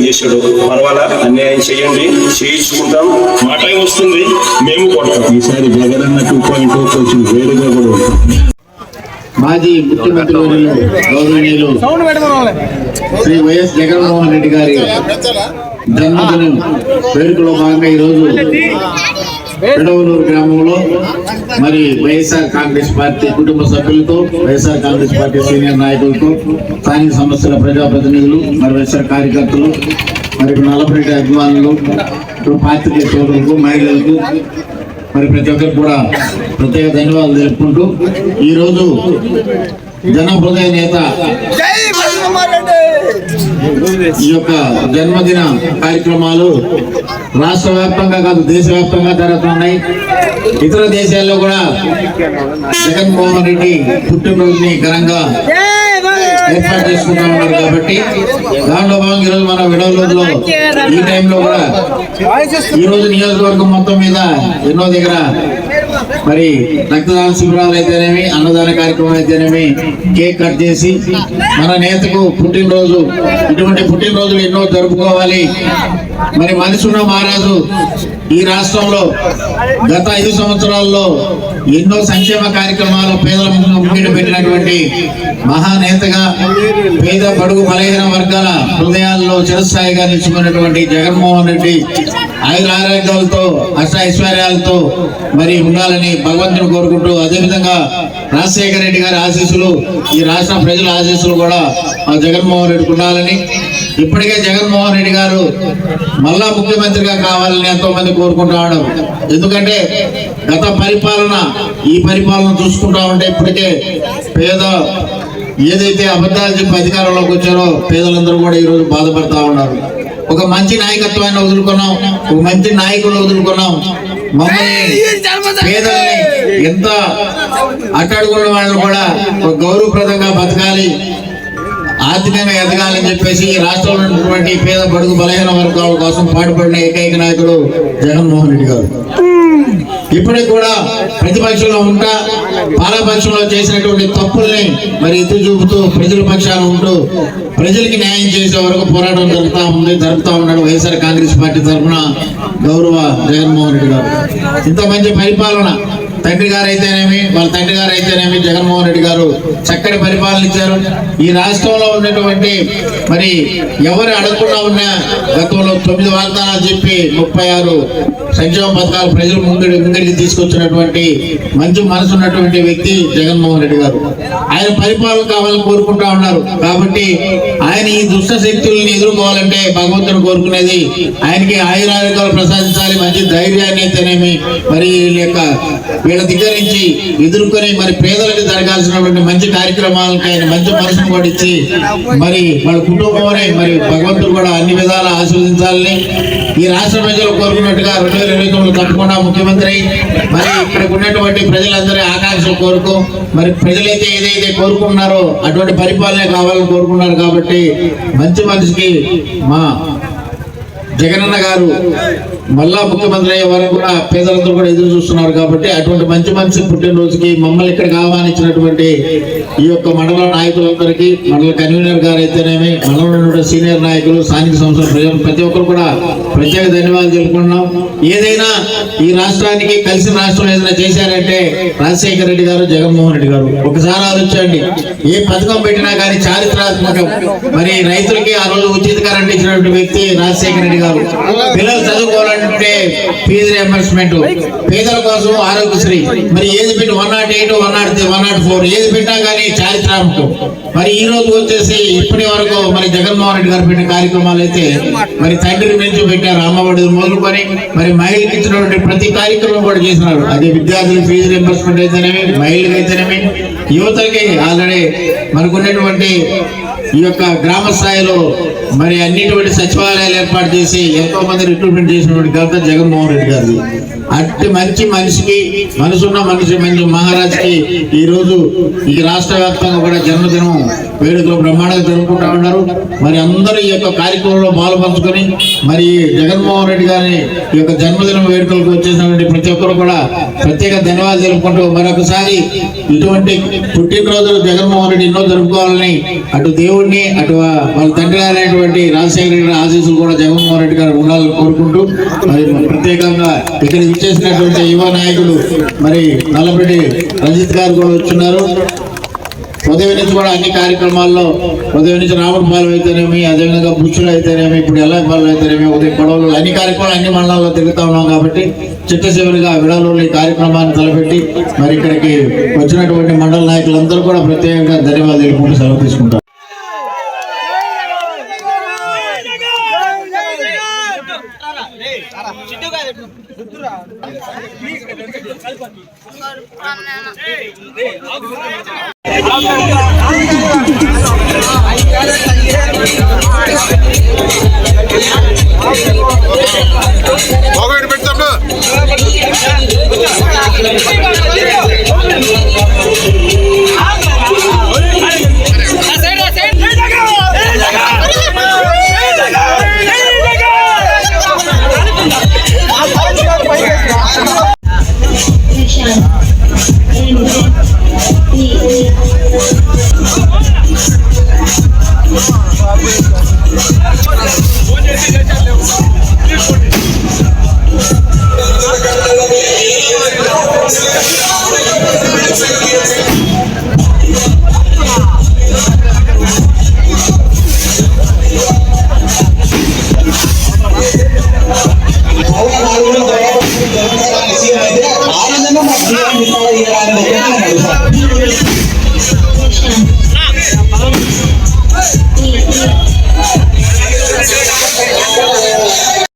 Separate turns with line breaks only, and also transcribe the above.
చేశాడు పర్వాలా అన్యాయం చేయండి, చేయించుకుంటాం, మాట వస్తుంది, మేము కొడతాం. ఈసారి జగనన్న 2.0 కొంచెం వేరుగా కూడా ఉంటుంది.
మాజీ ముఖ్యమంత్రి గౌరవనీయులు శ్రీ వైఎస్ జగన్మోహన్ రెడ్డి గారి జన్మదినం వేడుకలో భాగంగా ఈరోజు పెడవలూరు గ్రామంలో మరి వైఎస్ఆర్ కాంగ్రెస్ పార్టీ కుటుంబ సభ్యులతో, వైఎస్ఆర్ కాంగ్రెస్ పార్టీ సీనియర్ నాయకులతో, స్థానిక సంస్థల ప్రజాప్రతినిధులు, మరి వైఎస్ఆర్ కార్యకర్తలు, మరి నల్లపరెడ్డి అభిమానులు, పార్టీ సోదరులకు, మహిళలకు, మరి ప్రతి ఒక్కరికి కూడా ప్రత్యేక ధన్యవాదాలు తెలుపుకుంటూ ఈరోజు జనహృదయ నేత ఈ యొక్క జన్మదిన కార్యక్రమాలు రాష్ట్ర వ్యాప్తంగా కాదు దేశవ్యాప్తంగా జరుగుతున్నాయి. ఇతర దేశాల్లో కూడా జగన్మోహన్ రెడ్డి పుట్టినరోజుని ఘనంగా ఏర్పాటు చేసుకుంటా ఉన్నారు. కాబట్టి దాంట్లో భాగంగా ఈరోజు మన విడవలూరులో ఈ టైంలో కూడా ఈరోజు నియోజకవర్గం మొత్తం మీద ఎన్నో దగ్గర మరి రక్తదాన శిబిరాలు అయితేనేమి, అన్నదాన కార్యక్రమం అయితేనేమి, కేక్ కట్ చేసి మన నేతకు పుట్టినరోజు, ఇటువంటి పుట్టినరోజులు ఎన్నో జరుపుకోవాలి. మరి మనసున్న మహారాజు ఈ రాష్ట్రంలో గత 5 సంవత్సరాల్లో ఎన్నో సంక్షేమ కార్యక్రమాలు పేదల ముంగిట పెట్టినటువంటి మహానేతగా, పేద బడుగు బలహీన వర్గాల హృదయాల్లో చిరస్థాయిగా నిలుచుకున్నటువంటి జగన్మోహన్ రెడ్డి ఆయురారోగ్యాలతో, అష్టైశ్వర్యాలతో మరి ఉండాలని భగవంతుని కోరుకుంటూ, అదేవిధంగా రాజశేఖర రెడ్డి గారి ఆశీస్సులు, ఈ రాష్ట్ర ప్రజల ఆశీస్సులు కూడా ఆ జగన్మోహన్ రెడ్డికి ఉండాలని, ఇప్పటికే జగన్మోహన్ రెడ్డి గారు మళ్ళా ముఖ్యమంత్రిగా కావాలని ఎంతో మంది కోరుకుంటా ఉన్నారు. ఎందుకంటే గత పరిపాలన, ఈ పరిపాలన చూసుకుంటా ఉంటే ఇప్పటికే పేద ఏదైతే అబద్ధాలు చెప్పి అధికారంలోకి వచ్చారో పేదలందరూ కూడా ఈరోజు బాధపడతా ఉన్నారు. ఒక మంచి నాయకత్వాన్ని వదులుకున్నాం, ఒక మంచి నాయకుడు వదులుకున్నాం. మమ్మల్ని పేదల్ని ఎంత అట్టడుగున్న వాళ్ళు కూడా ఒక గౌరవప్రదంగా బతకాలి, ఆర్థికంగా ఎదగాలని చెప్పేసి రాష్ట్రంలో ఉన్నటువంటి పేద బడుగు బలహీన వర్గాల కోసం పాటుపడిన ఏకైక నాయకుడు జగన్మోహన్ రెడ్డి గారు. ఇప్పటికి కూడా ప్రతిపక్షంలో ఉంటా పాలపక్షంలో చేసినటువంటి తప్పుల్ని మరి ఎత్తి చూపుతూ ప్రజల పక్షాన ఉంటూ ప్రజలకి న్యాయం చేసే వరకు పోరాటం జరుపుతా ఉన్నాడు వైఎస్ఆర్ కాంగ్రెస్ పార్టీ తరఫున గౌరవ జగన్మోహన్ రెడ్డి గారు. ఇంత మంచి పరిపాలన తండ్రి గారు అయితేనేమి, వాళ్ళ తండ్రి గారు అయితేనేమి జగన్మోహన్ రెడ్డి గారు చక్కటి పరిపాలన ఇచ్చారు. ఈ రాష్ట్రంలో ఉన్నటువంటి మరి ఎవరు అడగకుండా ఉన్న గతంలో 9 వాగ్దానాలు చెప్పి 36 సంక్షేమ పథకాలు ప్రజలు ముందడికి తీసుకొచ్చినటువంటి మంచి మనసు ఉన్నటువంటి వ్యక్తి జగన్మోహన్ రెడ్డి గారు. ఆయన పరిపాలన కావాలని కోరుకుంటా ఉన్నారు. కాబట్టి ఆయన ఈ దుష్ట శక్తుల్ని ఎదుర్కోవాలంటే భగవంతుడు కోరుకునేది ఆయనకి ఆయురారోగ్యాలు ప్రసాదించాలి, మంచి ధైర్యాన్ని అయితేనేమి, మరి వీళ్ళ దగ్గర నుంచి ఎదుర్కొని మరి పేదలకు జరగాల్సినటువంటి మంచి కార్యక్రమాలకు ఆయన మంచి మనసును కూడా ఇచ్చి మరి వాళ్ళ కుటుంబంలో మరి భగవంతుడు కూడా అన్ని విధాలా ఆశీర్వదించాలని ఈ రాష్ట్ర ప్రజలు కోరుకున్నట్టుగా 2029 తప్పకుండా ముఖ్యమంత్రి మరి ఇక్కడికి ఉన్నటువంటి ప్రజలందరి ఆకాంక్షలు కోరుకో మరి ప్రజలైతే ఏదైతే కోరుకున్నారో అటువంటి పరిపాలన కావాలని కోరుకున్నారు. కాబట్టి మంచి మనిషికి మా జగనన్న గారు మళ్ళా ముఖ్యమంత్రి అయ్యే వరకు కూడా పేదలందరూ కూడా ఎదురు చూస్తున్నారు. కాబట్టి అటువంటి మంచి మనిషి పుట్టినరోజుకి మమ్మల్ని ఇక్కడికి ఆహ్వానించినటువంటి ఈ యొక్క మండల నాయకులందరికీ, మండల కన్వీనర్ గారు అయితేనేమి, మండలంలో సీనియర్ నాయకులు, స్థానిక సంస్థల ప్రజలు ప్రతి ఒక్కరు కూడా ప్రత్యేక ధన్యవాదాలు తెలుపుకుంటున్నాం. ఏదైనా ఈ రాష్ట్రానికి కలిసిన రాష్ట్రం ఏదైనా చేశారంటే రాజశేఖర రెడ్డి గారు, జగన్మోహన్ రెడ్డి గారు. ఒకసారి ఆలోచించండి, ఏ పథకం పెట్టినా కానీ చారిత్రాత్మకం. మరి రైతులకి ఆ రోజు ఉచిత కరెంట్ ఇచ్చినటువంటి వ్యక్తి రాజశేఖర రెడ్డి గారు. పిల్లలు చదువుకోవాలంటే ఫీజు రియంబర్స్మెంట్, పేదల కోసం ఆరోగ్యశ్రీ, మరి ఏది పెట్టి 108, 103, 104 ఏది పెట్టినా కానీ చారిత్రాత్మకం. మరి ఈ రోజు వచ్చేసి ఇప్పటి వరకు మరి జగన్మోహన్ రెడ్డి గారు పెట్టిన కార్యక్రమాలు అయితే మరి తండ్రి నుంచి పెట్టారు, అమ్మఒడి మొదలుకొని మరి మహిళలకు ఇచ్చినటువంటి ప్రతి కార్యక్రమం కూడా చేసినారు. అది విద్యార్థులకు ఫీజు రియంబర్స్మెంట్ అయితేనేమి, మహిళలకు అయితేనేమి, యువతకి ఆల్రెడీ మనకున్నటువంటి ఈ యొక్క గ్రామ స్థాయిలో మరి అన్నిటువంటి సచివాలయాలు ఏర్పాటు చేసి ఎంతో మంది రిక్రూట్మెంట్ చేసినటువంటి ఘనత జగన్మోహన్ రెడ్డి గారిది. అట్టి మంచి మనిషికి, మనసున్న మంచి మహారాజ్కి ఈ రోజు ఈ రాష్ట్ర వ్యాప్తంగా కూడా జన్మదినం వేడుకలు బ్రహ్మాండంగా జరుపుకుంటా ఉన్నారు. మరి అందరూ ఈ యొక్క కార్యక్రమంలో పాల్పంచుకొని మరి జగన్మోహన్ రెడ్డి గారి ఈ యొక్క జన్మదినం వేడుకలకు వచ్చేసినటువంటి ప్రతి ఒక్కరు కూడా ప్రత్యేక ధన్యవాదాలు తెలుపుకుంటూ మరొకసారి ఇటువంటి పుట్టినరోజులు జగన్మోహన్ రెడ్డి ఎన్నో జరుపుకోవాలని అటు దేవుడిని అటు వాళ్ళ తండ్రి అయినటువంటి రాజశేఖర రెడ్డి ఆశీస్సులు కూడా జగన్మోహన్ రెడ్డి గారు ఉండాలని కోరుకుంటూ మరి ప్రత్యేకంగా ఇక్కడ ఇచ్చేసినటువంటి యువ నాయకులు మరి నల్లబెడ్డి రంజిత్ గారు కూడా వచ్చున్నారు. ఉదయం నుంచి కూడా అన్ని కార్యక్రమాల్లో ఉదయం నుంచి రామపాలెం అయితేనేమి, అదేవిధంగా బుచ్చులు అయితేనేమి, ఇప్పుడు ఎల్లాయిపాలెం అయితేనేమి, ఉదయం పడవలు అన్ని కార్యక్రమాలు అన్ని మండలాల్లో తిరుగుతా ఉన్నాం కాబట్టి చిట్ట చివరిగా విడాలలో ఈ కార్యక్రమాన్ని తలపెట్టి మరి ఇక్కడికి వచ్చినటువంటి మండల నాయకులందరూ కూడా ప్రత్యేకంగా ధన్యవాదాలు తెలుపుకుంటూ సెలవు తీసుకుంటారు.
ఆనందంగా